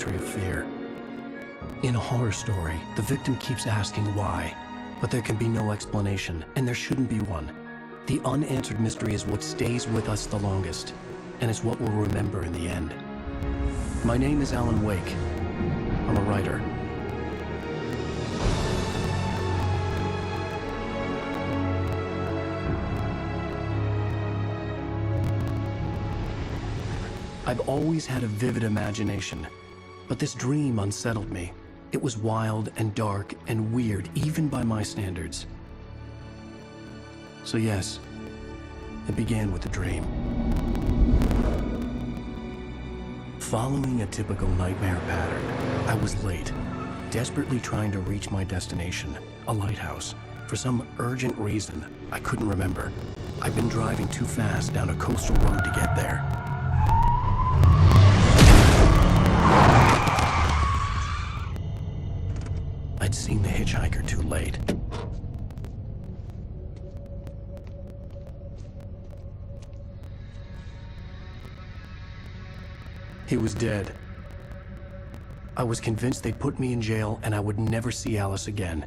poetry of fear. In a horror story, the victim keeps asking why, but there can be no explanation, and there shouldn't be one. The unanswered mystery is what stays with us the longest, and is what we'll remember in the end. My name is Alan Wake. I'm a writer. I've always had a vivid imagination, but this dream unsettled me. It was wild and dark and weird, even by my standards. So yes, it began with a dream. Following a typical nightmare pattern, I was late, desperately trying to reach my destination, a lighthouse. For some urgent reason, I couldn't remember. I'd been driving too fast down a coastal road to get there. I'd seen the hitchhiker too late. He was dead. I was convinced they'd put me in jail and I would never see Alice again.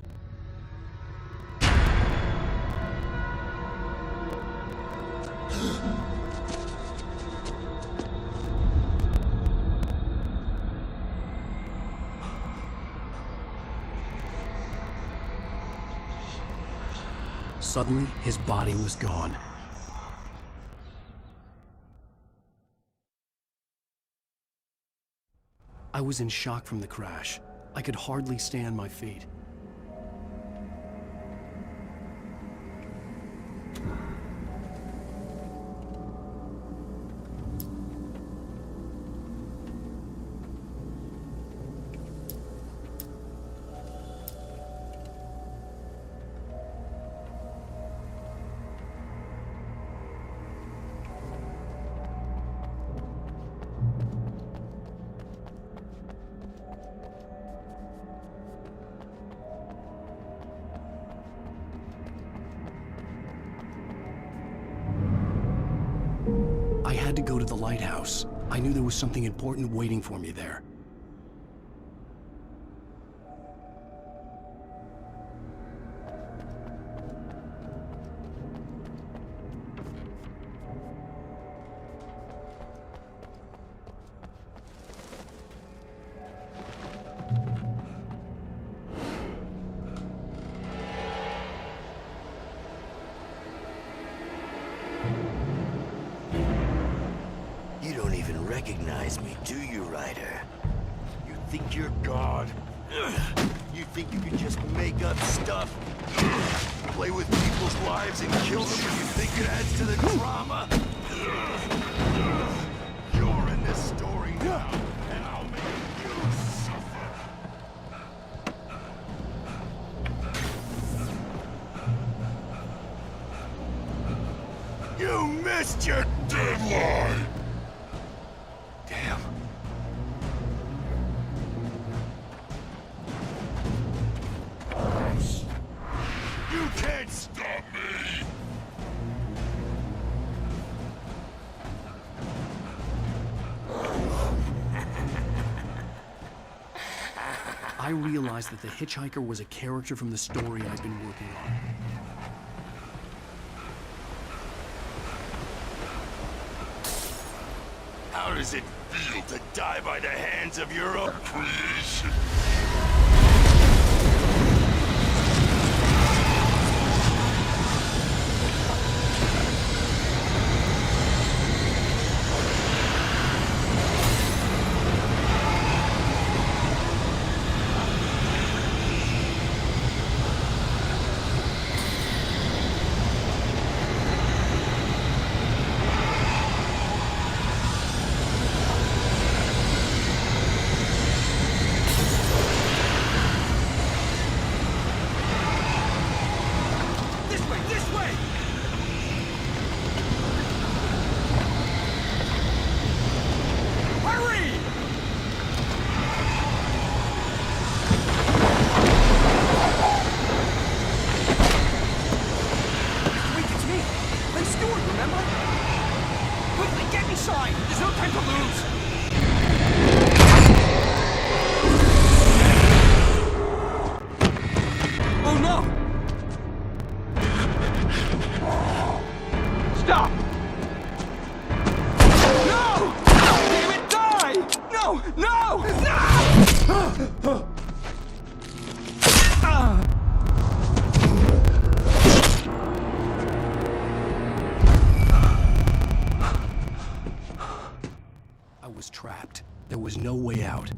Suddenly, his body was gone. I was in shock from the crash. I could hardly stay on my feet. I had to go to the lighthouse. I knew there was something important waiting for me there. You don't even recognize me, do you, Ryder? You think you're God? You think you can just make up stuff? Play with people's lives and kill them when you think it adds to the drama? You're in this story now, and I'll make you suffer. You missed your deadline! Damn. You can't stop me! I realized that the hitchhiker was a character from the story I'd been working on. How does it feel to die by the hands of your own creation? No! No! I was trapped. There was no way out.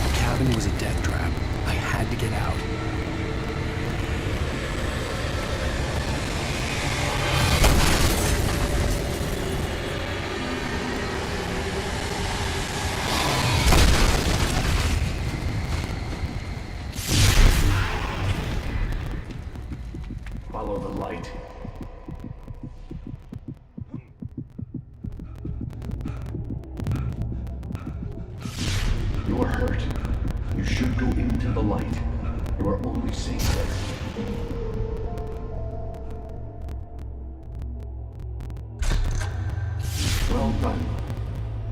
The cabin was a death trap. I had to get out. Follow the light. You are hurt. You should go into the light. You are only safe there. Well done.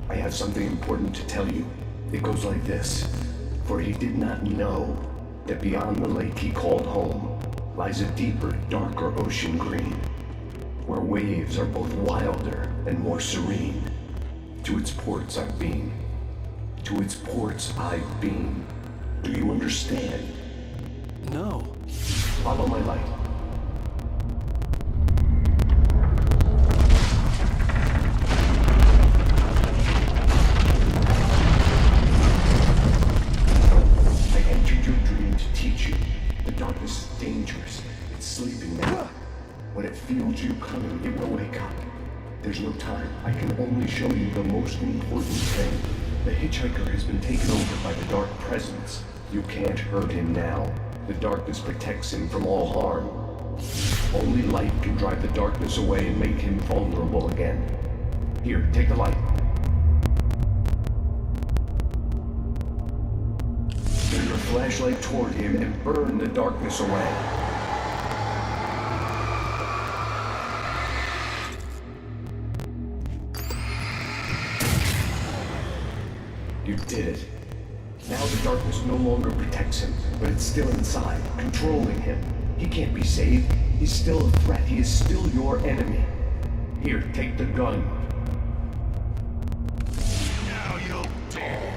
I have something important to tell you. It goes like this. For he did not know that beyond the lake he called home lies a deeper, darker ocean green, where waves are both wilder and more serene. To its ports I've been. To its ports I've been. Do you understand? No. Follow my light. I entered your dream to teach you. The darkness is dangerous. It's sleeping now. When it feels you coming, it will wake up. There's no time. I can only show you the most important thing. The hitchhiker has been taken over by the dark presence. You can't hurt him now. The darkness protects him from all harm. Only light can drive the darkness away and make him vulnerable again. Here, take the light. Turn your flashlight toward him and burn the darkness away. You did it. Now the darkness no longer protects him, but it's still inside, controlling him. He can't be saved. He's still a threat. He is still your enemy. Here, take the gun. Now you'll die.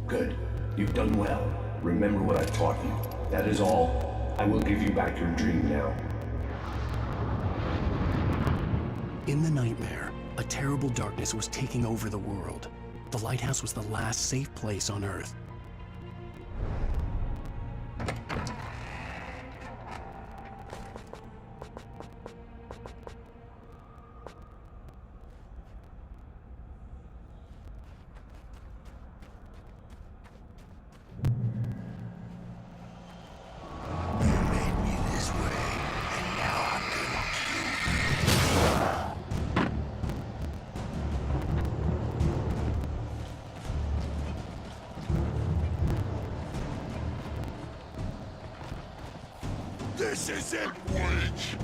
Good. You've done well. Remember what I taught you. That is all. I will give you back your dream now. In the nightmare, a terrible darkness was taking over the world. The lighthouse was the last safe place on Earth. This isn't Witch!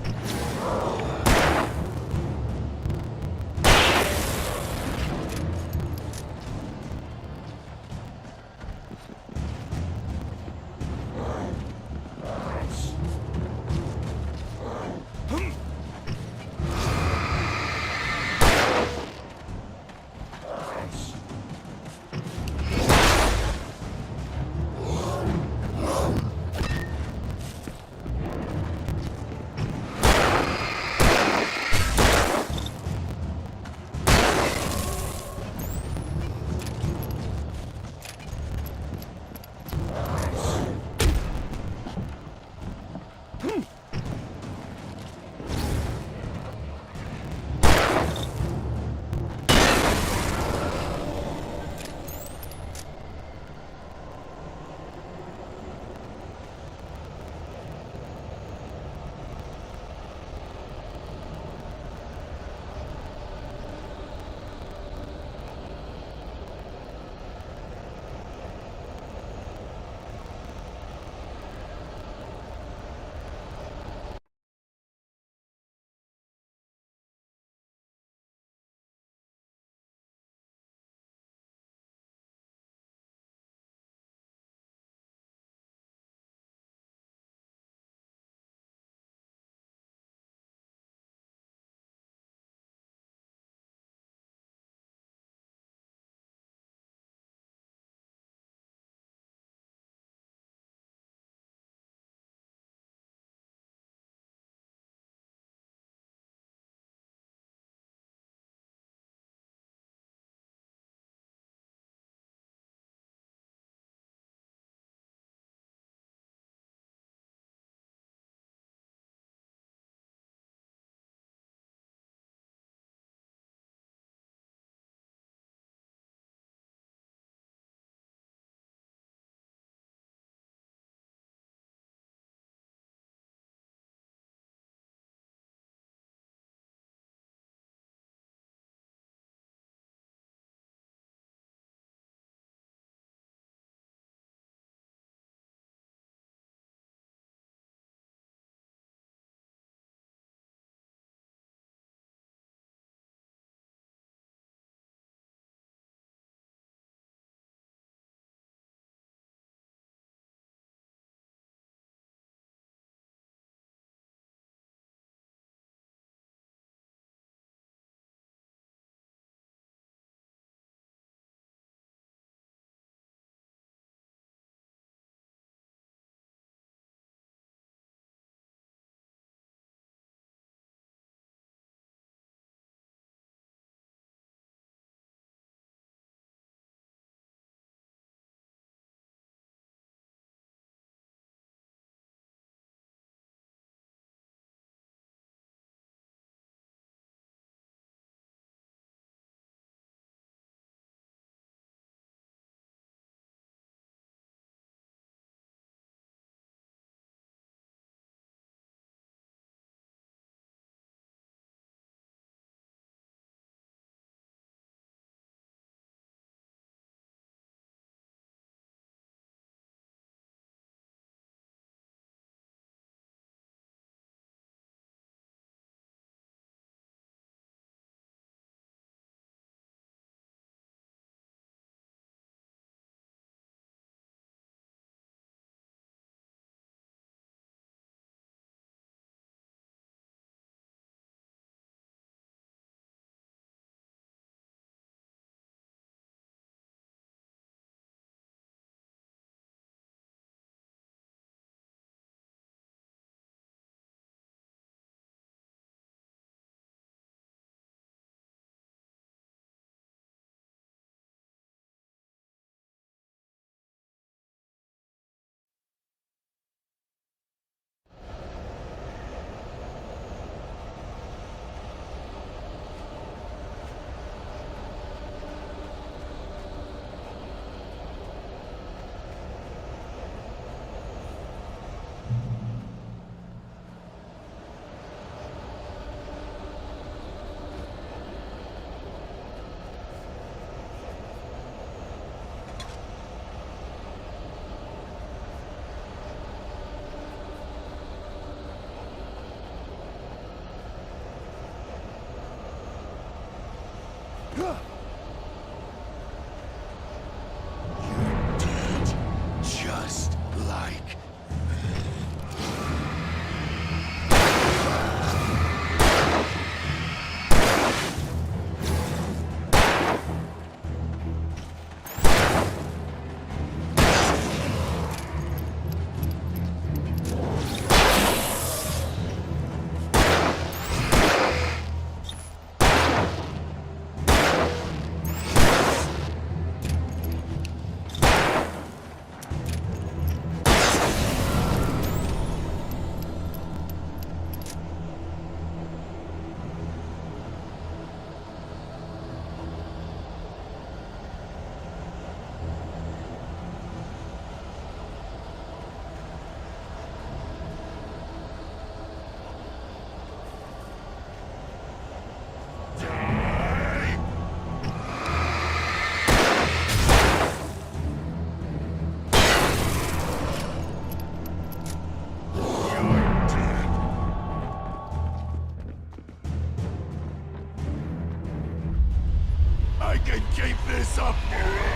this up forever!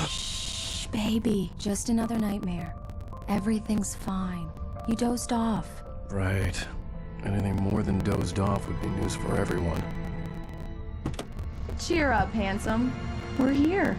Shh, baby. Just another nightmare. Everything's fine. You dozed off. Right. Anything more than dozed off would be news for everyone. Cheer up, handsome. We're here.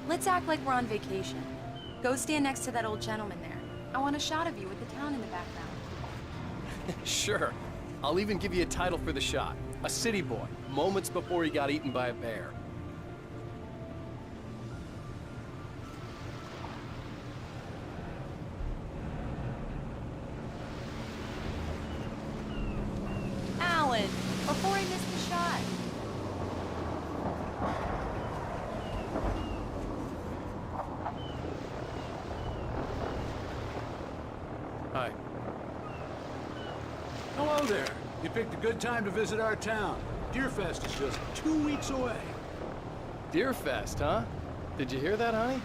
Let's act like we're on vacation. Go stand next to that old gentleman there. I want a shot of you with the town in the background. Sure. I'll even give you a title for the shot. A city boy, moments before he got eaten by a bear. Alan, before I miss the shot. Hi. Hello there. You picked a good time to visit our town. Deerfest is just 2 weeks away. Deerfest, huh? Did you hear that, honey?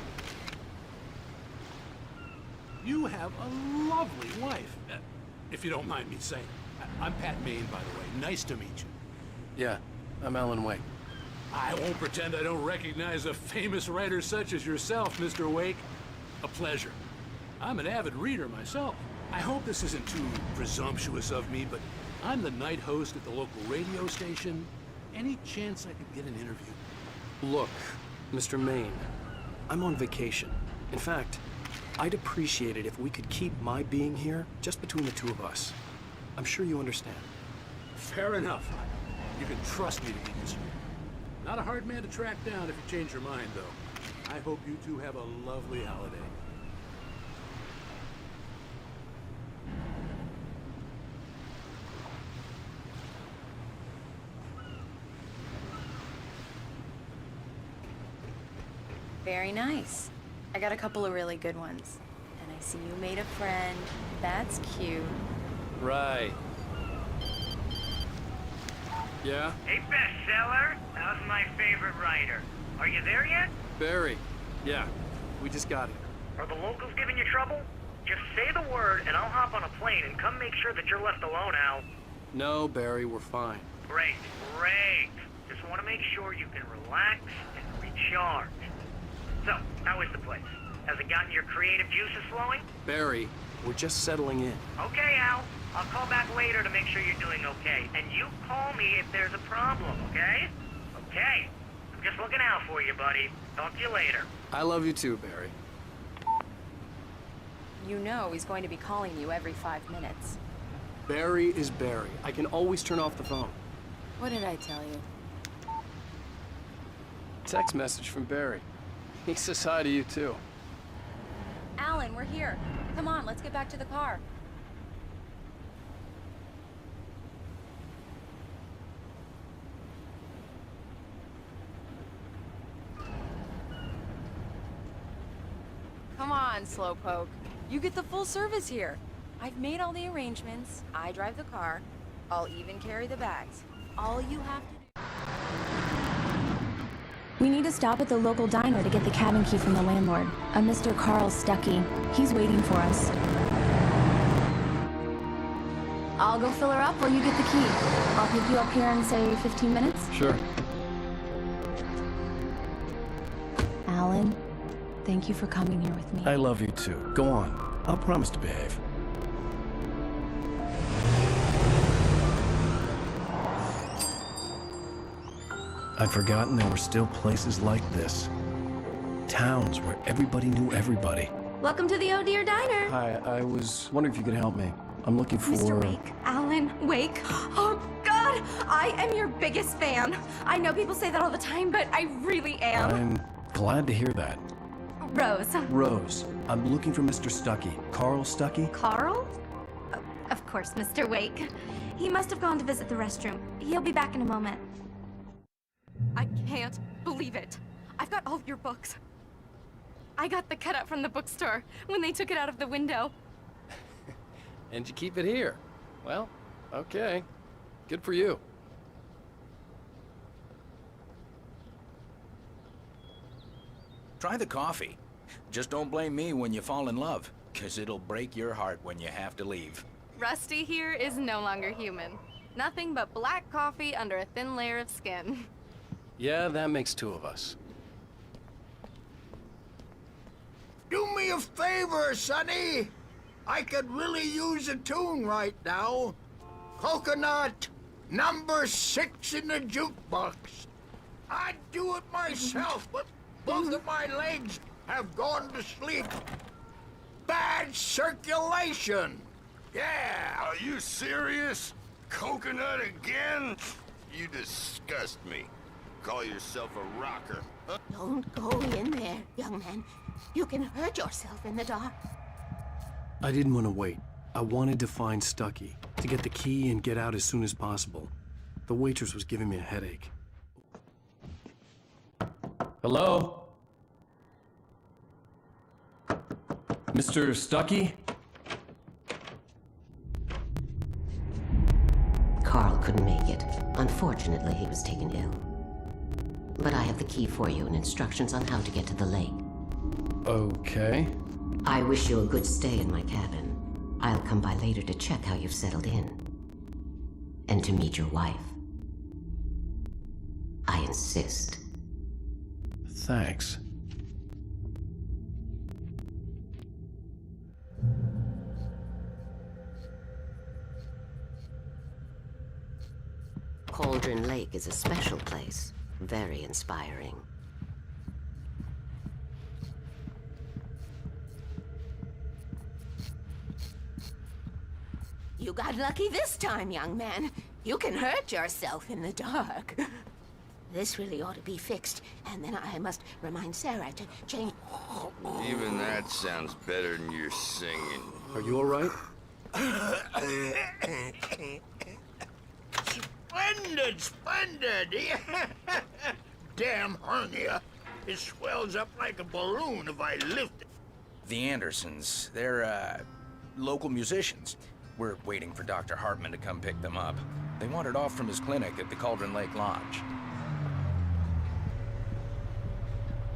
You have a lovely wife, if you don't mind me saying. I'm Pat Maine, by the way. Nice to meet you. Yeah, I'm Alan Wake. I won't pretend I don't recognize a famous writer such as yourself, Mr. Wake. A pleasure. I'm an avid reader myself. I hope this isn't too presumptuous of me, but I'm the night host at the local radio station. Any chance I could get an interview? Look, Mr. Maine, I'm on vacation. In fact, I'd appreciate it if we could keep my being here just between the two of us. I'm sure you understand. Fair enough. You can trust me to keep this. Not a hard man to track down if you change your mind, though. I hope you two have a lovely holiday. Very nice. I got a couple of really good ones. And I see you made a friend. That's cute. Right. Yeah? Hey, bestseller. How's my favorite writer? Are you there yet? Barry. Yeah, we just got here. Are the locals giving you trouble? Just say the word and I'll hop on a plane and come make sure that you're left alone, Al. No, Barry, we're fine. Great, great. Just want to make sure you can relax and recharge. So, how is the place? Has it gotten your creative juices flowing? Barry, We're just settling in. Okay, Al. I'll call back later to make sure you're doing okay. And you call me if there's a problem, okay? Okay. I'm just looking out for you, buddy. Talk to you later. I love you too, Barry. You know he's going to be calling you every 5 minutes. Barry is Barry. I can always turn off the phone. What did I tell you? Text message from Barry. He says hi to you too. Alan, we're here. Come on, let's get back to the car. Come on, Slowpoke. You get the full service here. I've made all the arrangements. I drive the car. I'll even carry the bags. All you have to do... We need to stop at the local diner to get the cabin key from the landlord, a Mr. Carl Stuckey. He's waiting for us. I'll go fill her up while you get the key. I'll pick you up here in, say, 15 minutes? Sure. Alan, thank you for coming here with me. I love you too. Go on. I'll promise to behave. I'd forgotten there were still places like this. Towns where everybody knew everybody. Welcome to the Oh Dear Diner. Hi, I was wondering if you could help me. I'm looking for... Mr. Wake. Alan Wake. Oh, God! I am your biggest fan. I know people say that all the time, but I really am. I'm glad to hear that. Rose. Rose, I'm looking for Mr. Stuckey. Carl Stuckey? Carl? Oh, of course, Mr. Wake. He must have gone to visit the restroom. He'll be back in a moment. I can't believe it. I've got all your books. I got the cutout from the bookstore when they took it out of the window. And you keep it here. Well, okay. Good for you. Try the coffee. Just don't blame me when you fall in love, 'cause it'll break your heart when you have to leave. Rusty here is no longer human. Nothing but black coffee under a thin layer of skin. Yeah, that makes two of us. Do me a favor, Sonny. I could really use a tune right now. Coconut, number 6 in the jukebox. I'd do it myself, but both of my legs have gone to sleep. Bad circulation. Yeah. Are you serious? Coconut again? You disgust me. Call yourself a rocker, huh? Don't go in there, young man. You can hurt yourself in the dark. I didn't want to wait. I wanted to find Stuckey, to get the key and get out as soon as possible. The waitress was giving me a headache. Hello? Mr. Stuckey? Carl couldn't make it. Unfortunately, he was taken ill. But I have the key for you and instructions on how to get to the lake. Okay. I wish you a good stay in my cabin. I'll come by later to check how you've settled in. And to meet your wife. I insist. Thanks. Cauldron Lake is a special place. Very inspiring. You got lucky this time, young man. You can hurt yourself in the dark. This really ought to be fixed, and then I must remind Sarah to change... Even that sounds better than your singing. Are you all right? Splendid, splendid! Damn hernia. It swells up like a balloon if I lift it. The Andersons, they're, local musicians. We're waiting for Dr. Hartman to come pick them up. They wandered off from his clinic at the Cauldron Lake Lodge.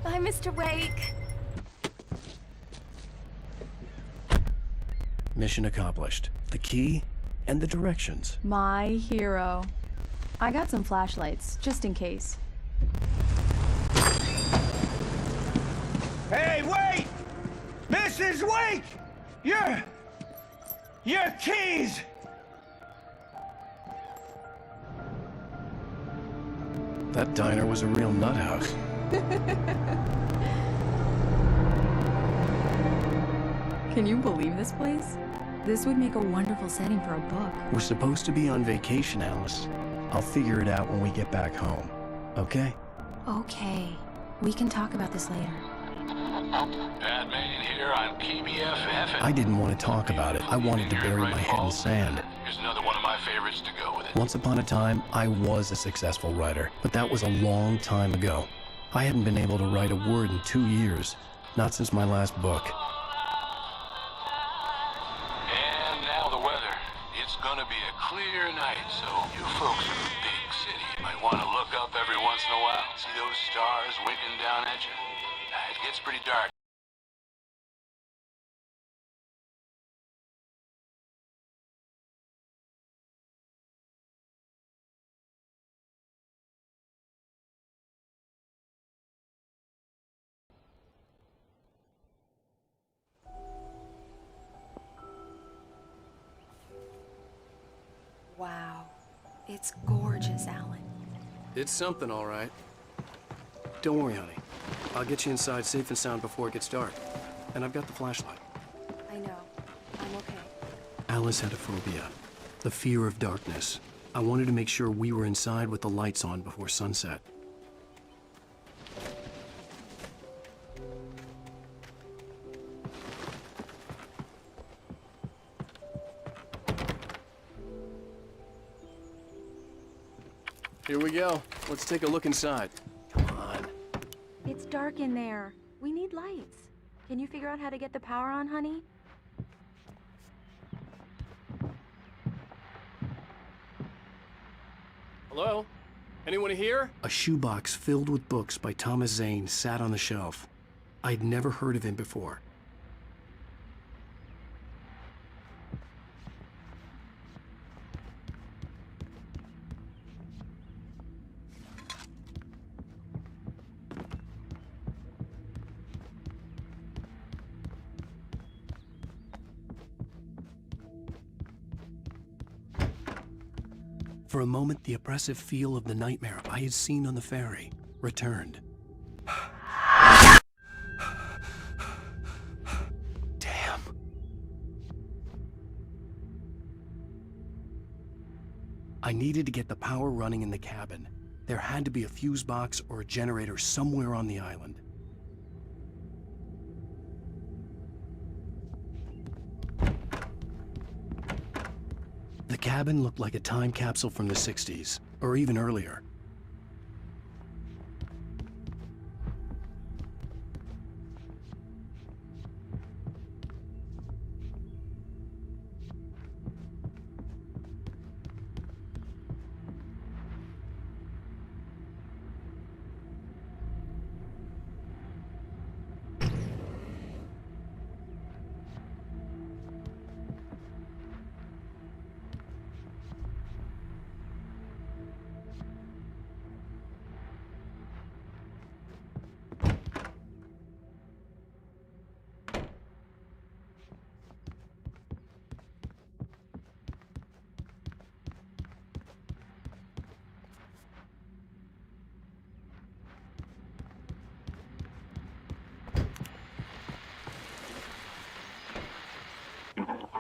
Bye, Mr. Wake. Mission accomplished. The key and the directions. My hero. I got some flashlights, just in case. Hey, wait! Mrs. Wake! Your keys! That diner was a real nut house. Can you believe this place? This would make a wonderful setting for a book. We're supposed to be on vacation, Alice. I'll figure it out when we get back home. Okay? Okay. We can talk about this later. Batman here on KBFF. I didn't want to talk about it. I wanted to bury my head in sand. Here's another one of my favorites to go with it. Once upon a time, I was a successful writer, but that was a long time ago. I hadn't been able to write a word in 2 years. Not since my last book. And now the weather. It's gonna be a clear night, so you folks in the big city might want to look up every once in a while. See those stars winking down at you? It gets pretty dark. Wow. It's gorgeous, Alan. It's something, all right. Don't worry, honey. I'll get you inside safe and sound before it gets dark. And I've got the flashlight. I know. I'm okay. Alice had a phobia. The fear of darkness. I wanted to make sure we were inside with the lights on before sunset. Here we go. Let's take a look inside. Come on. It's dark in there. We need lights. Can you figure out how to get the power on, honey? Hello? Anyone here? A shoebox filled with books by Thomas Zane sat on the shelf. I'd never heard of him before. For a moment, the oppressive feel of the nightmare I had seen on the ferry returned. Damn. I needed to get the power running in the cabin. There had to be a fuse box or a generator somewhere on the island. The cabin looked like a time capsule from the 60s, or even earlier.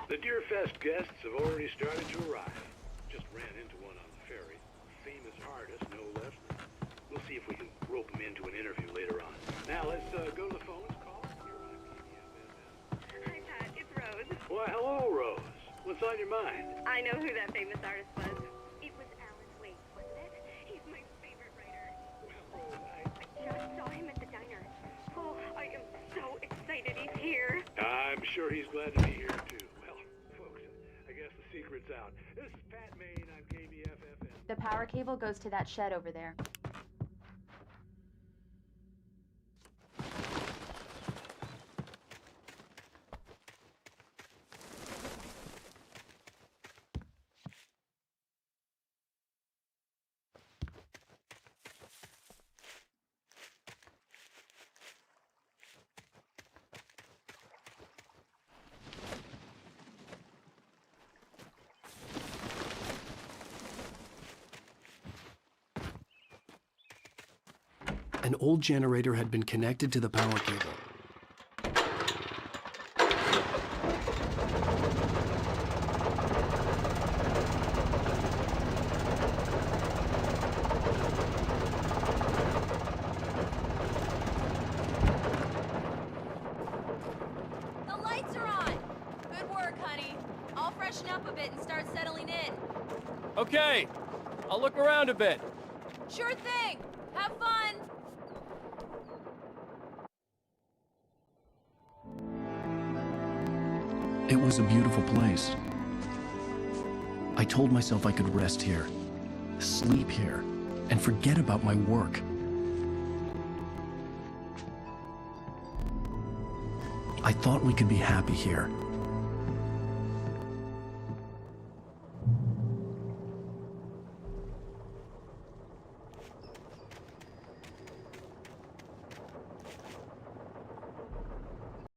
The Deerfest guests have already started to arrive. Just ran into one on the ferry. Famous artist, no less. We'll see if we can rope him into an interview later on. Now let's go to the phones. Call. You're on PBFF. Hi, Pat. It's Rose. Why, hello, Rose. What's on your mind? I know who that famous artist was. It was Alan Wake, wasn't it? He's my favorite writer. Well, Rose, I just saw him at the diner. Oh, I am so excited he's here. I'm sure he's glad to be here, too. Well, folks, I guess the secret's out. This is Pat Maine on KBFF. The power cable goes to that shed over there. An old generator had been connected to the power cable. The lights are on! Good work, honey. I'll freshen up a bit and start settling in. Okay, I'll look around a bit. Sure thing! Have fun! It was a beautiful place. I told myself I could rest here, sleep here, and forget about my work. I thought we could be happy here.